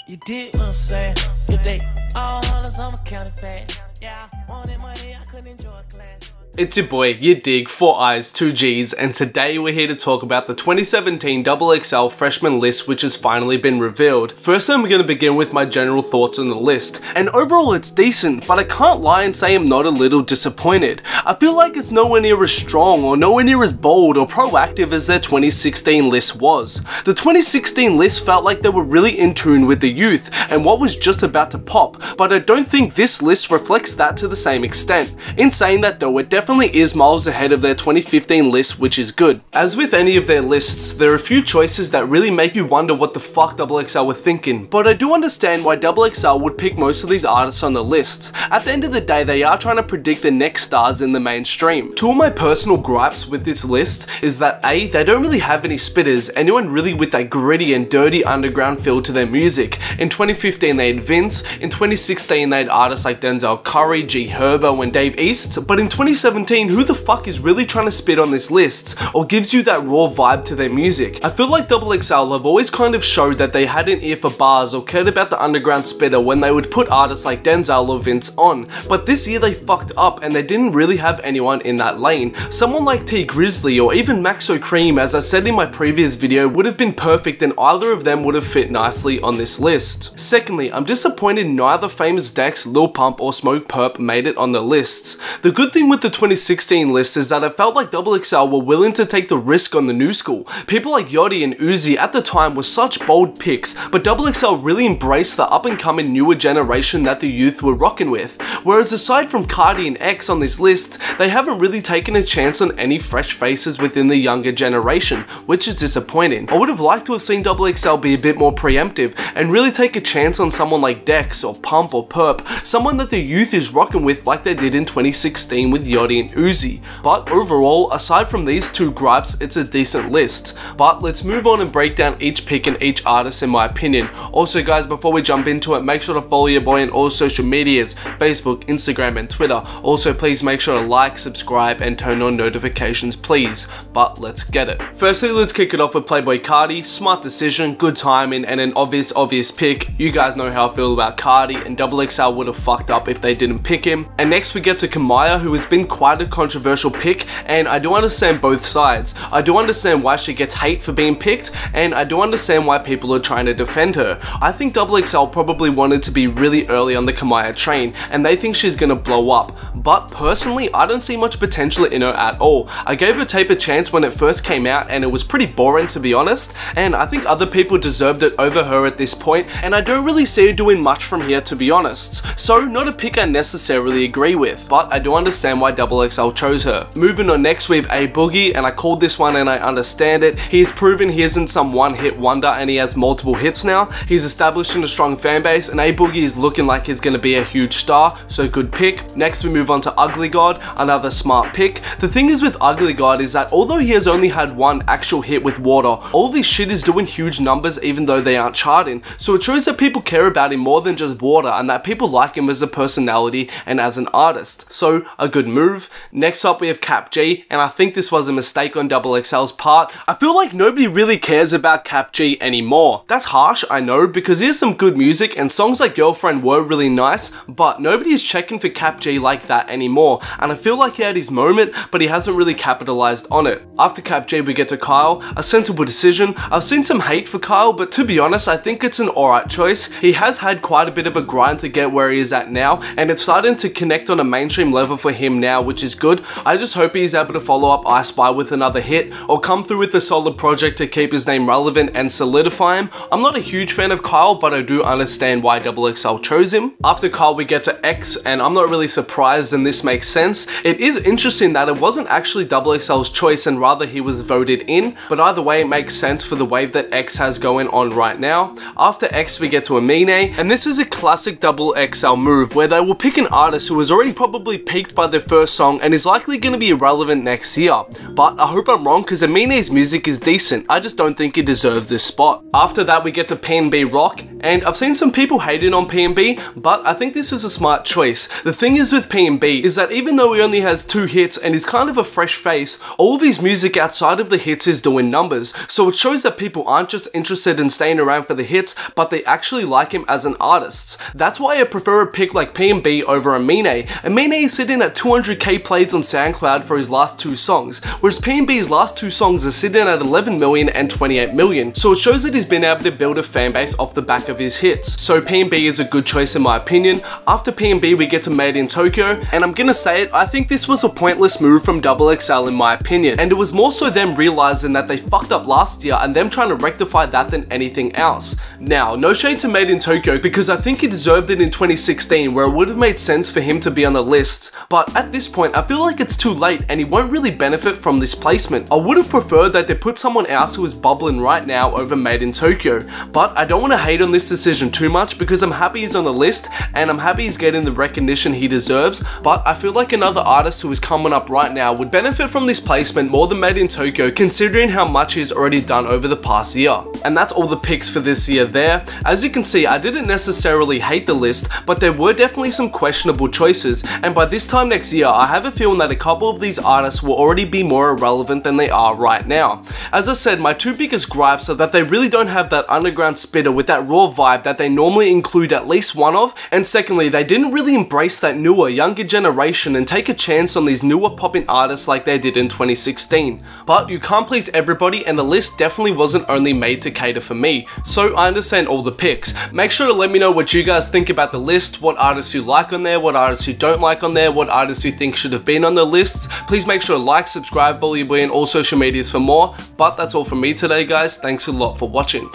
You did what I'm saying. If they all hollers, I'm a counterfeit. Yeah, I wanted money, I couldn't enjoy class. It's your boy, yadiiiig, 4 I's, 2 G's, and today we're here to talk about the 2017 XXL freshman list which has finally been revealed. First I'm going to begin with my general thoughts on the list, and overall it's decent, but I can't lie and say I'm not a little disappointed. I feel like it's nowhere near as strong or nowhere near as bold or proactive as their 2016 list was. The 2016 list felt like they were really in tune with the youth and what was just about to pop, but I don't think this list reflects that to the same extent. In saying that though, it definitely is miles ahead of their 2015 list, which is good. As with any of their lists, there are a few choices that really make you wonder what the fuck XXL were thinking, but I do understand why XXL would pick most of these artists on the list. At the end of the day, they are trying to predict the next stars in the mainstream. Two of my personal gripes with this list is that A, they don't really have any spitters, anyone really with that gritty and dirty underground feel to their music. In 2015 they had Vince, in 2016 they had artists like Denzel Curry, G Herbo and Dave East, but in 2017 who the fuck is really trying to spit on this list or gives you that raw vibe to their music? I feel like XXL have always kind of showed that they had an ear for bars or cared about the underground spitter when they would put artists like Denzel or Vince on, but this year they fucked up and they didn't really have anyone in that lane. Someone like T Grizzly or even Maxo Cream, as I said in my previous video, would have been perfect and either of them would have fit nicely on this list. Secondly, I'm disappointed neither Famous Dex, Lil Pump or Smoke Perp made it on the lists. The good thing with the 2016 list is that it felt like XXL were willing to take the risk on the new school. People like Yachty and Uzi at the time were such bold picks, but XXL really embraced the up and coming newer generation that the youth were rocking with. Whereas aside from Cardi and X on this list, they haven't really taken a chance on any fresh faces within the younger generation, which is disappointing. I would have liked to have seen XXL be a bit more preemptive and really take a chance on someone like Dex or Pump or Perp, someone that the youth is rocking with like they did in 2016 with Yachty and Uzi. But overall, aside from these two gripes, it's a decent list. But let's move on and break down each pick and each artist in my opinion. Also guys, before we jump into it, make sure to follow your boy on all social medias, Facebook, Instagram and Twitter. Also please make sure to like, subscribe and turn on notifications please. But let's get it. Firstly, let's kick it off with Playboi Carti. Smart decision, good timing and an obvious pick. You guys know how I feel about Carti, and XXL would have fucked up if they didn't pick him. And next we get to Kamaya, who has been quite a controversial pick, and I do understand both sides. I do understand why she gets hate for being picked, and I do understand why people are trying to defend her. I think XXL probably wanted to be really early on the Kamaya train, and they think she's gonna blow up. But personally, I don't see much potential in her at all. I gave her tape a chance when it first came out, and it was pretty boring to be honest, and I think other people deserved it over her at this point, and I don't really see her doing much from here to be honest. So not a pick I necessarily agree with, but I do understand why XXL chose her. Moving on next we have A Boogie, and I called this one and I understand it. He has proven he isn't some one-hit wonder and he has multiple hits now. He's establishing a strong fan base and A Boogie is looking like he's going to be a huge star, so good pick. Next we move on to udiggwhatimsayin, another smart pick. The thing is with udiggwhatimsayin is that although he has only had one actual hit with Water, all of his shit is doing huge numbers even though they aren't charting, so it shows that people care about him more than just Water and that people like him as a personality and as an artist, so a good move. Next up we have Cap G, and I think this was a mistake on XXL's part. I feel like nobody really cares about Cap G anymore. That's harsh, I know, because he has some good music and songs like Girlfriend were really nice, but nobody is checking for Cap G like that anymore, and I feel like he had his moment, but he hasn't really capitalized on it. After Cap G we get to Kyle, a sensible decision. I've seen some hate for Kyle, but to be honest I think it's an alright choice. He has had quite a bit of a grind to get where he is at now, and it's starting to connect on a mainstream level for him now, which is good. I just hope he's able to follow up I Spy with another hit or come through with a solid project to keep his name relevant and solidify him. I'm not a huge fan of Kyle, but I do understand why XXL chose him. After Kyle we get to X, and I'm not really surprised and this makes sense. It is interesting that it wasn't actually XXL's choice and rather he was voted in, but either way it makes sense for the wave that X has going on right now. After X we get to Amine, and this is a classic XXL move where they will pick an artist who has already probably peaked by their first song and is likely going to be irrelevant next year. But I hope I'm wrong because Amine's music is decent, I just don't think he deserves this spot. After that we get to PNB Rock, And I've seen some people hating on P&B, but I think this was a smart choice. The thing is with P&B is that even though he only has 2 hits and he's kind of a fresh face, all of his music outside of the hits is doing numbers. So it shows that people aren't just interested in staying around for the hits, but they actually like him as an artist. That's why I prefer a pick like P&B over Amine. Amine is sitting at 200k plays on SoundCloud for his last 2 songs, whereas P&B's last 2 songs are sitting at 11 million and 28 million. So it shows that he's been able to build a fan base off the back of his hits. So P&B is a good choice in my opinion. After P&B we get to Made in Tokyo, and I'm gonna say it, I think this was a pointless move from XXL in my opinion, and it was more so them realizing that they fucked up last year and them trying to rectify that than anything else. Now, no shade to Made in Tokyo because I think he deserved it in 2016 where it would have made sense for him to be on the list, but at this point I feel like it's too late and he won't really benefit from this placement. I would have preferred that they put someone else who is bubbling right now over Made in Tokyo, but I don't want to hate on this decision too much because I'm happy he's on the list and I'm happy he's getting the recognition he deserves, but I feel like another artist who is coming up right now would benefit from this placement more than Made in Tokyo considering how much he's already done over the past year. And that's all the picks for this year there. As you can see, I didn't necessarily hate the list, but there were definitely some questionable choices, and by this time next year I have a feeling that a couple of these artists will already be more irrelevant than they are right now. As I said, my 2 biggest gripes are that they really don't have that underground spitter with that raw vibe that they normally include at least one of, and secondly, they didn't really embrace that newer, younger generation and take a chance on these newer popping artists like they did in 2016. But you can't please everybody and the list definitely wasn't only made to cater for me, so I understand all the picks. Make sure to let me know what you guys think about the list, what artists you like on there, what artists you don't like on there, what artists you think should have been on the list. Please make sure to like, subscribe, follow me on all social medias for more, but that's all from me today guys, thanks a lot for watching.